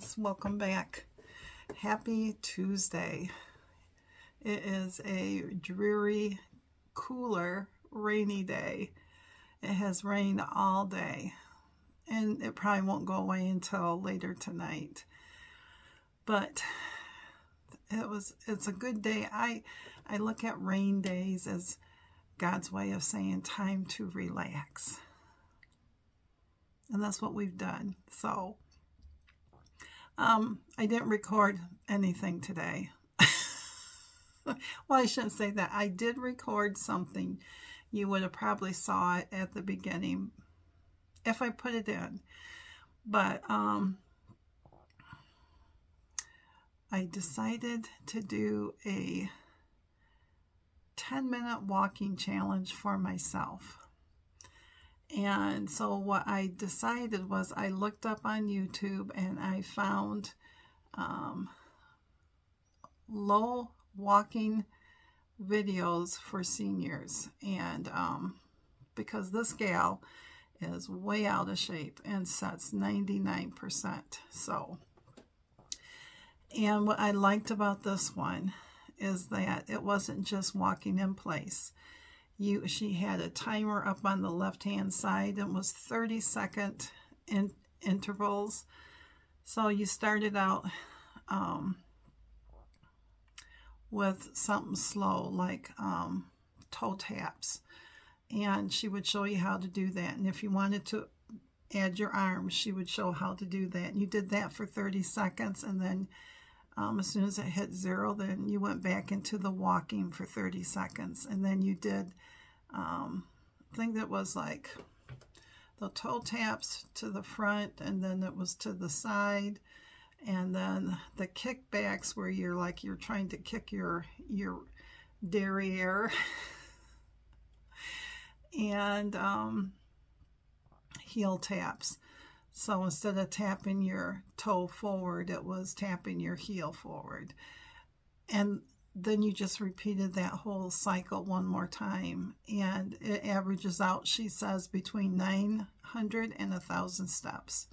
friends, welcome back. Happy Tuesday. It is a dreary, cooler, rainy day. It has rained all day, and it probably won't go away until later tonight. But it's a good day. I look at rain days as God's way of saying time to relax. And that's what we've done. So I didn't record anything today. Well, I shouldn't say that. I did record something. You would have probably saw it at the beginning if I put it in. But I decided to do a 10-minute walking challenge for myself. And so what I decided was I looked up on YouTube and I found low walking videos for seniors. And because this gal is way out of shape and sets 99%. So, and what I liked about this one is that it wasn't just walking in place. She had a timer up on the left-hand side and was 30-second intervals. So you started out with something slow like toe taps. And she would show you how to do that. And if you wanted to add your arms, she would show how to do that. And you did that for 30 seconds. And then as soon as it hit 0, then you went back into the walking for 30 seconds. And then you did, I think that was like the toe taps to the front, and then it was to the side. And then the kickbacks where you're trying to kick your derriere. And heel taps. So instead of tapping your toe forward, it was tapping your heel forward. And then you just repeated that whole cycle one more time. And it averages out, she says, between 900 and 1,000 steps.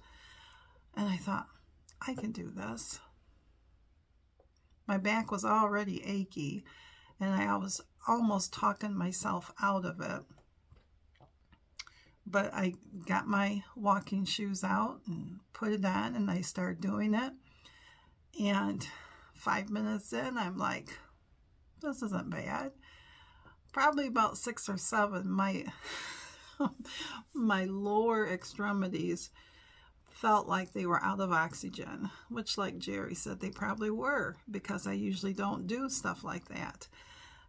And I thought, I can do this. My back was already achy, and I was almost talking myself out of it. But I got my walking shoes out and put it on, and I started doing it. And 5 minutes in, I'm like, this isn't bad. Probably about 6 or 7, my lower extremities felt like they were out of oxygen, which, like Jerry said, they probably were, because I usually don't do stuff like that.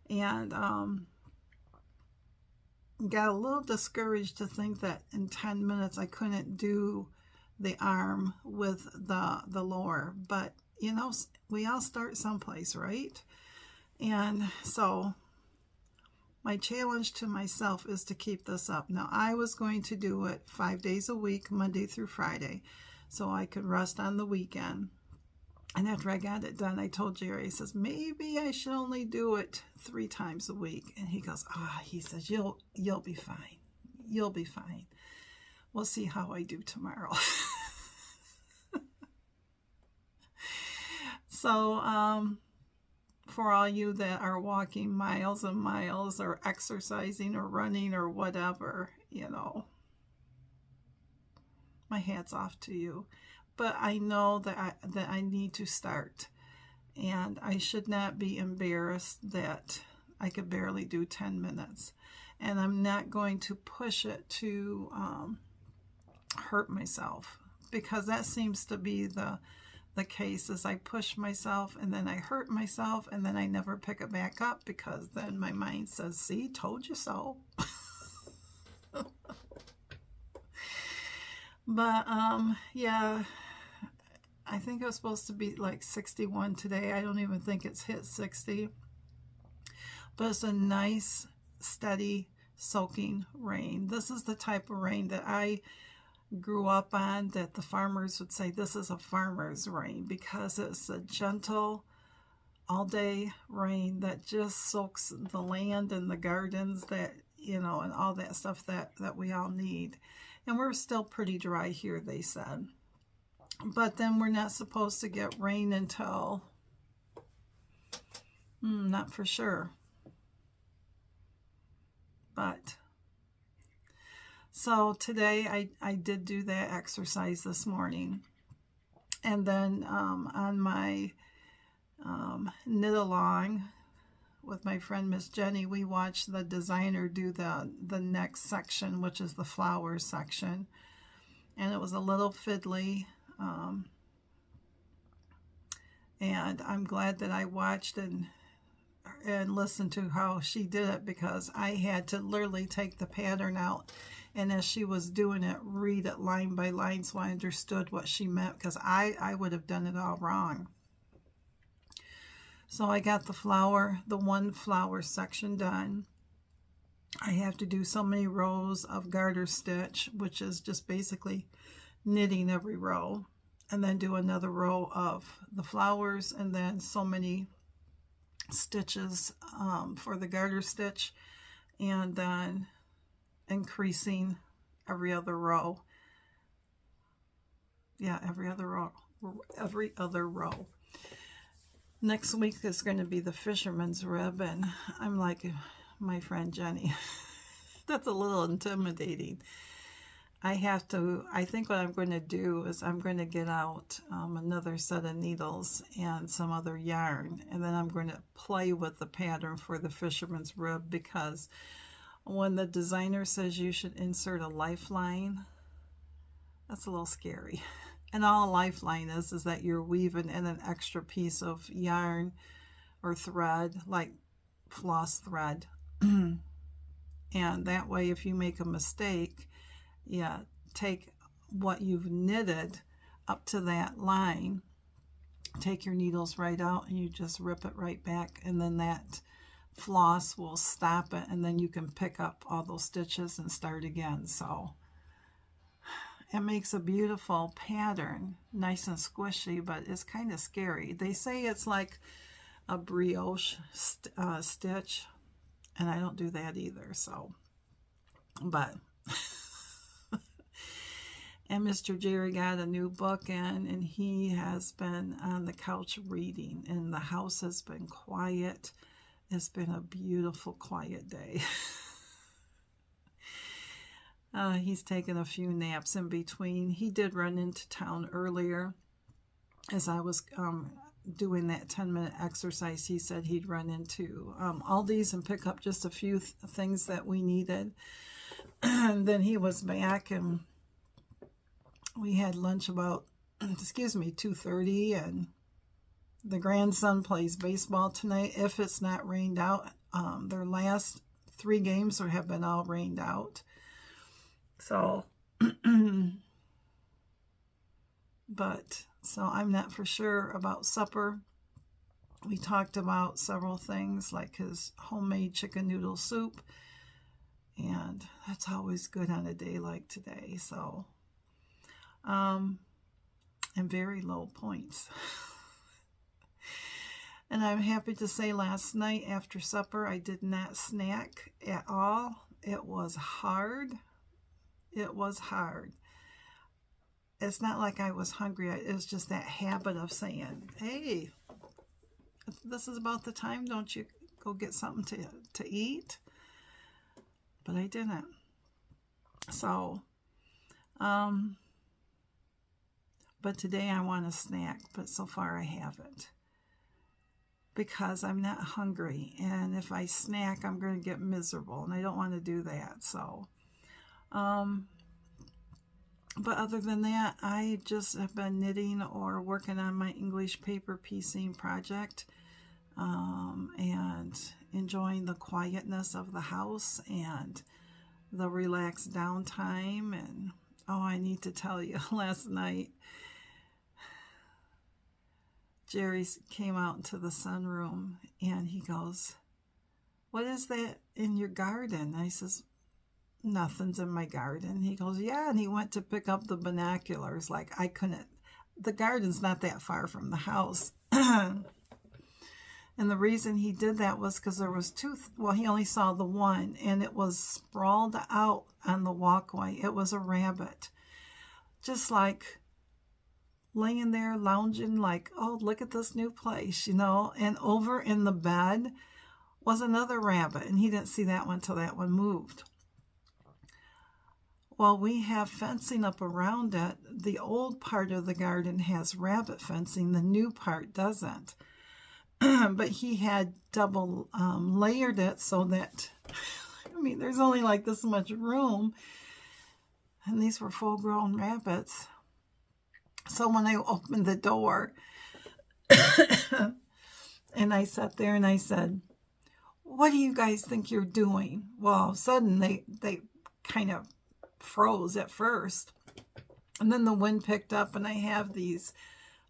And got a little discouraged to think that in 10 minutes I couldn't do the arm with the lower. But, you know, we all start someplace, right? And so my challenge to myself is to keep this up. Now, I was going to do it 5 days a week, Monday through Friday, so I could rest on the weekend. And after I got it done, I told Jerry, he says, maybe I should only do it 3 times a week. And he goes, he says, you'll be fine. You'll be fine. We'll see how I do tomorrow. So, for all you that are walking miles and miles or exercising or running or whatever, you know, my hat's off to you. But I know that I need to start, and I should not be embarrassed that I could barely do 10 minutes. And I'm not going to push it to hurt myself, because that seems to be the case, is I push myself and then I hurt myself, and then I never pick it back up, because then my mind says, see, told you so. But yeah, I think it was supposed to be like 61 today. I don't even think it's hit 60. But it's a nice, steady, soaking rain. This is the type of rain that I grew up on, that the farmers would say this is a farmer's rain, because it's a gentle, all-day rain that just soaks the land and the gardens, that, you know, and all that stuff that we all need. And we're still pretty dry here, they said. But then we're not supposed to get rain until, not for sure. But, so today I did do that exercise this morning. And then on my knit along with my friend Miss Jenny, we watched the designer do the next section, which is the flowers section. And it was a little fiddly. And I'm glad that I watched and listened to how she did it, because I had to literally take the pattern out, and as she was doing it, read it line by line so I understood what she meant, because I would have done it all wrong. So I got the one flower section done. I have to do so many rows of garter stitch, which is just basically knitting every row, and then do another row of the flowers, and then so many stitches for the garter stitch, and then increasing every other row. Yeah, every other row. Next week is going to be the fisherman's rib, and I'm like my friend Jenny, that's a little intimidating. I think what I'm going to do is I'm going to get out another set of needles and some other yarn, and then I'm going to play with the pattern for the fisherman's rib, because when the designer says you should insert a lifeline, that's a little scary. And all a lifeline is that you're weaving in an extra piece of yarn or thread, like floss thread. And that way, if you make a mistake, take what you've knitted up to that line, take your needles right out, and you just rip it right back, and then that floss will stop it, and then you can pick up all those stitches and start again. So it makes a beautiful pattern, nice and squishy, but it's kind of scary. They say it's like a brioche stitch, and I don't do that either. So, but and Mr. Jerry got a new book in, and he has been on the couch reading, and the house has been quiet. It's been a beautiful, quiet day. He's taken a few naps in between. He did run into town earlier as I was doing that 10-minute exercise. He said he'd run into Aldi's and pick up just a few things that we needed. And then he was back, and we had lunch about, 2:30, and the grandson plays baseball tonight if it's not rained out. Their last 3 games have been all rained out. So, so I'm not for sure about supper. We talked about several things, like his homemade chicken noodle soup, and that's always good on a day like today. So, and very low points. And I'm happy to say last night after supper, I did not snack at all. It was hard. It was hard. It's not like I was hungry. It was just that habit of saying, hey, this is about the time. Don't you go get something to eat? But I didn't. So, but today I want a snack, but so far I haven't, because I'm not hungry. And if I snack, I'm going to get miserable, and I don't want to do that. So, but other than that, I just have been knitting or working on my English paper piecing project, and enjoying the quietness of the house and the relaxed downtime. And I need to tell you, last night Jerry came out into the sunroom, and he goes, "What is that in your garden?" I says, "Nothing's in my garden." He goes, "Yeah," and he went to pick up the binoculars. Like, I couldn't, the garden's not that far from the house. And the reason he did that was because there was 2, well, he only saw the one, and it was sprawled out on the walkway. It was a rabbit, just like laying there lounging like, oh, look at this new place, you know. And over in the bed was another rabbit, and he didn't see that one till that one moved. Well, we have fencing up around it. The old part of the garden has rabbit fencing. The new part doesn't. But he had double layered it so that, I mean, there's only like this much room. And these were full-grown rabbits. So when I opened the door, and I sat there and I said, what do you guys think you're doing? Well, all of a sudden they kind of froze at first. And then the wind picked up, and I have these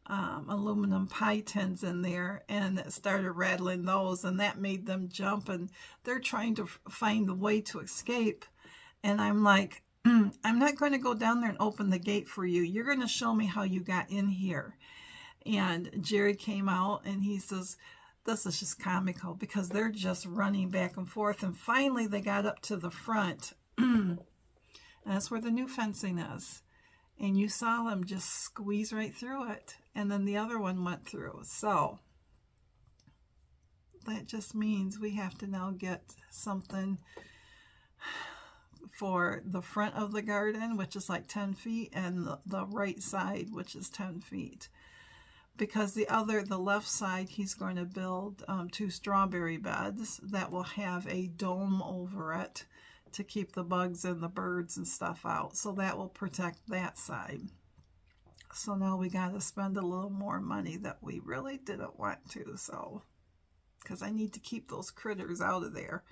aluminum pie tins in there, and it started rattling those, and that made them jump, and they're trying to find the way to escape. And I'm like, I'm not going to go down there and open the gate for you. You're going to show me how you got in here. And Jerry came out, and he says, this is just comical because they're just running back and forth. And finally they got up to the front. And that's where the new fencing is. And you saw them just squeeze right through it. And then the other one went through. So that just means we have to now get something for the front of the garden, which is like 10 feet, and the right side, which is 10 feet. Because the left side, he's going to build 2 strawberry beds that will have a dome over it to keep the bugs and the birds and stuff out. So that will protect that side. So now we got to spend a little more money that we really didn't want to. So, because I need to keep those critters out of there.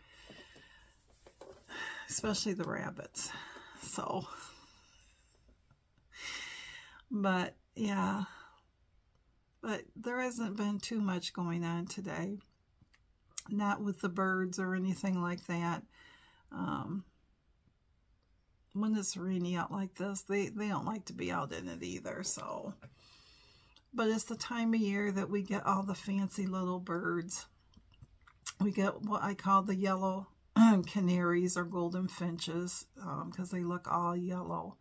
Especially the rabbits. So, but yeah. But there hasn't been too much going on today. Not with the birds or anything like that. When it's rainy out like this, they don't like to be out in it either. So, but it's the time of year that we get all the fancy little birds. We get what I call the yellow canaries or golden finches, because they look all yellow.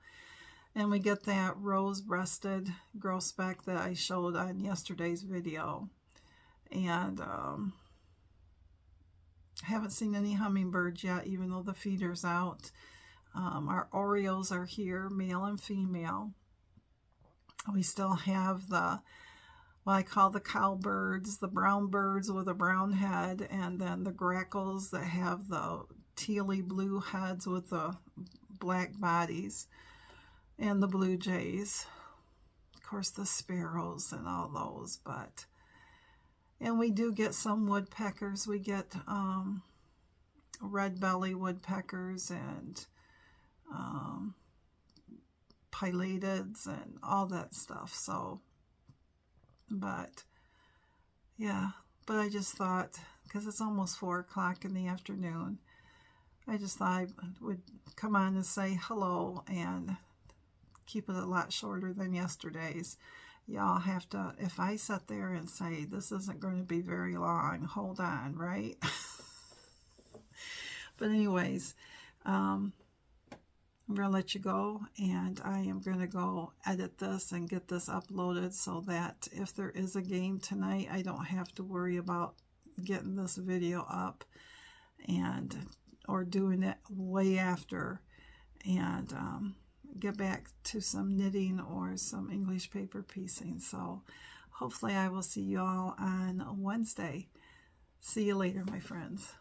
And we get that rose-breasted grosbeck that I showed on yesterday's video. And haven't seen any hummingbirds yet, even though the feeder's out. Our Orioles are here, male and female. We still have what I call the cowbirds, the brown birds with a brown head, and then the grackles that have the tealy blue heads with the black bodies, and the blue jays. Of course, the sparrows and all those, and we do get some woodpeckers. We get red belly woodpeckers and pilatids and all that stuff. So, but yeah, but I just thought, because it's almost 4 o'clock in the afternoon, I just thought I would come on and say hello and keep it a lot shorter than yesterday's. Y'all have to, if I sit there and say this isn't going to be very long, hold on, right? But anyways, I'm going to let you go, and I am going to go edit this and get this uploaded so that if there is a game tonight, I don't have to worry about getting this video up or doing it way after, and get back to some knitting or some English paper piecing. So hopefully I will see you all on Wednesday. See you later, my friends.